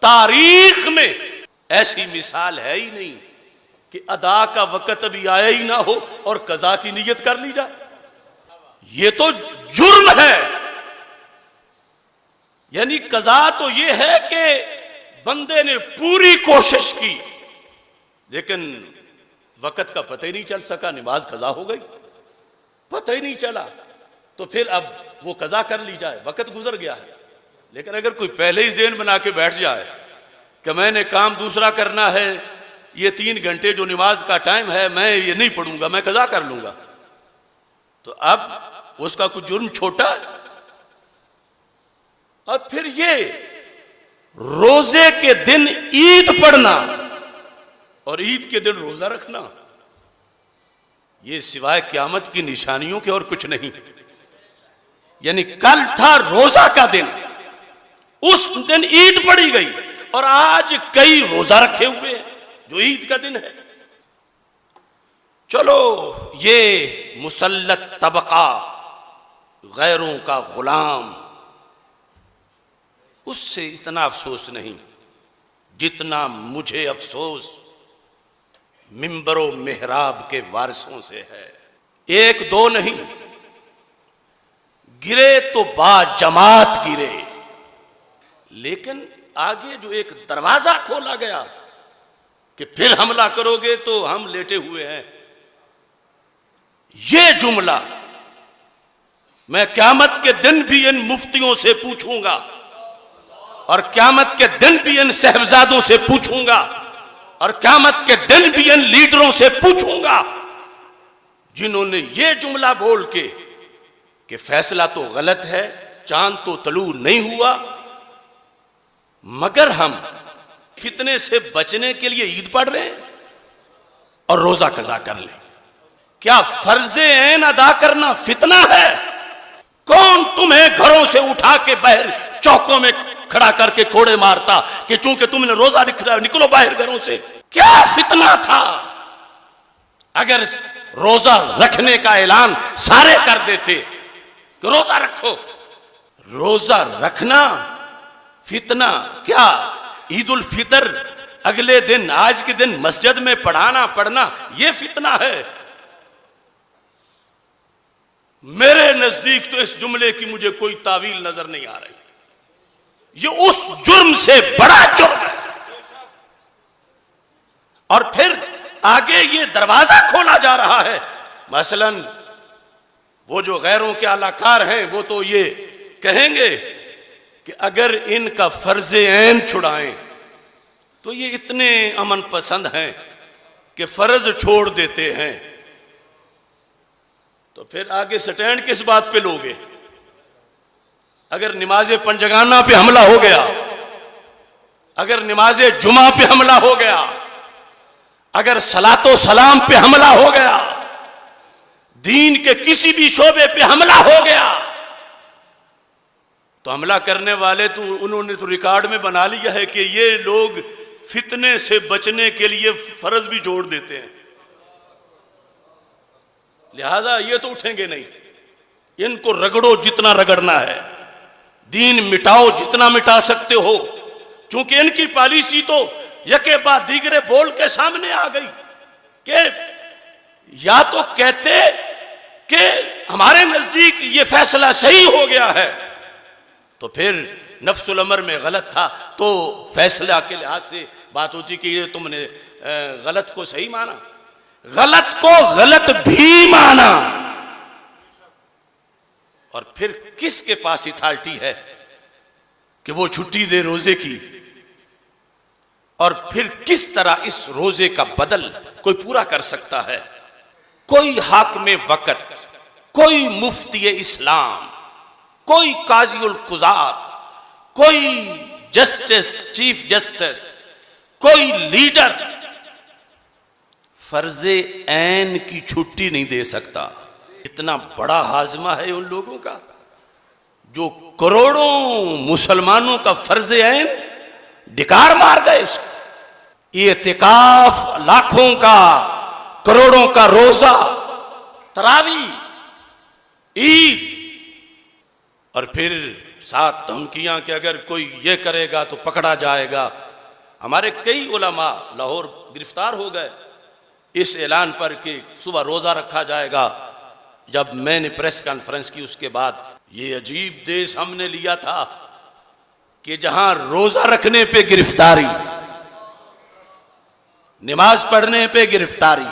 तारीख में ऐसी मिसाल है ही नहीं कि अदा का वक्त अभी आया ही ना हो और कजा की नीयत कर ली जाए। ये तो जुर्म है। यानी कजा तो ये है कि बंदे ने पूरी कोशिश की लेकिन वक्त का पता ही नहीं चल सका, नमाज कजा हो गई, पता ही नहीं चला, तो फिर अब वो कजा कर ली जाए, वक्त गुजर गया है। लेकिन अगर कोई पहले ही ज़हन बना के बैठ जाए कि मैंने काम दूसरा करना है, ये 3 घंटे जो नमाज का टाइम है मैं ये नहीं पढ़ूंगा, मैं कजा कर लूंगा, तो अब उसका कुछ जुर्म छोटा है। और फिर ये रोजे के दिन ईद पढ़ना और ईद के दिन रोजा रखना, ये सिवाय क़यामत की निशानियों के और कुछ नहीं। यानी कल था रोजा का दिन, उस दिन ईद पढ़ी गई और आज कई रोजा रखे हुए हैं जो ईद का दिन है। चलो ये मुसल्लत तबका, गैरों का गुलाम, उससे इतना अफसोस नहीं जितना मुझे अफसोस मिंबरो मेहराब के वारिसों से है। 1-2 नहीं, गिरे तो बाजमात गिरे, लेकिन आगे जो एक दरवाजा खोला गया कि फिर हमला करोगे तो हम लेटे हुए हैं, ये जुमला मैं क़यामत के दिन भी इन मुफ्तियों से पूछूंगा और क़यामत के दिन भी इन साहबजादों से पूछूंगा और क़यामत के दिन भी इन लीडरों से पूछूंगा जिन्होंने ये जुमला बोल के कि फैसला तो गलत है, चांद तो तलू नहीं हुआ, मगर हम फितने से बचने के लिए ईद पढ़ रहे हैं और रोजा कजा कर लें। क्या फर्जे ऐन अदा करना फितना है? कौन तुम्हें घरों से उठा के बाहर चौकों में खड़ा करके कोड़े मारता कि चूंकि तुमने रोजा रखा, निकलो बाहर घरों से? क्या फितना था? अगर रोजा रखने का ऐलान सारे कर देते कि रोजा रखो, रोजा रखना फितना क्या? ईद उल फितर अगले दिन, आज के दिन मस्जिद में पढ़ना यह फितना है? मेरे नजदीक तो इस जुमले की मुझे कोई तावील नजर नहीं आ रही। ये उस जुर्म से बड़ा जुर्म है। और फिर आगे ये दरवाजा खोला जा रहा है। मसलन वो जो गैरों के आलाकार हैं वो तो ये कहेंगे कि अगर इनका फर्जे ऐन छुड़ाएं तो ये इतने अमन पसंद हैं कि फर्ज छोड़ देते हैं। तो फिर आगे स्टैंड किस बात पे लोगे? अगर नमाज पंजगाना पे हमला हो गया, अगर नमाज जुमा पे हमला हो गया, अगर सलातो सलाम पे हमला हो गया, दीन के किसी भी शोबे पे हमला हो गया, तो हमला करने वाले तो उन्होंने तो रिकॉर्ड में बना लिया है कि ये लोग फितने से बचने के लिए फर्ज भी जोड़ देते हैं, लिहाजा ये तो उठेंगे नहीं। इनको रगड़ो जितना रगड़ना है, दीन मिटाओ जितना मिटा सकते हो, क्योंकि इनकी पॉलिसी तो यके बाद दीगरे बोल के सामने आ गई कि या तो कहते कि हमारे नजदीक ये फैसला सही हो गया है, तो फिर नफ्सुल अमर में गलत था तो फैसला के लिहाज से बात होती कि ये तुमने गलत को सही माना, गलत को गलत भी माना। और फिर किसके पास अथॉरिटी है कि वो छुट्टी दे रोजे की? और फिर किस तरह इस रोजे का बदल कोई पूरा कर सकता है? कोई हाकिम वक्त, कोई मुफ्ती इस्लाम, कोई काजी उल कुज़ात, कोई जस्टिस, चीफ जस्टिस, कोई लीडर फर्जे ऐन की छुट्टी नहीं दे सकता। इतना बड़ा हाजमा है उन लोगों का जो करोड़ों मुसलमानों का फर्ज ऐन डिकार मार गए। इत्तिकाफ लाखों का, करोड़ों का रोजा, तरावी, ईद, और फिर साथ धमकियां कि अगर कोई ये करेगा तो पकड़ा जाएगा। हमारे कई उलमा लाहौर गिरफ्तार हो गए इस ऐलान पर कि सुबह रोजा रखा जाएगा। जब मैंने प्रेस कॉन्फ्रेंस की उसके बाद, ये अजीब देश हमने लिया था कि जहां रोजा रखने पे गिरफ्तारी, नमाज पढ़ने पे गिरफ्तारी,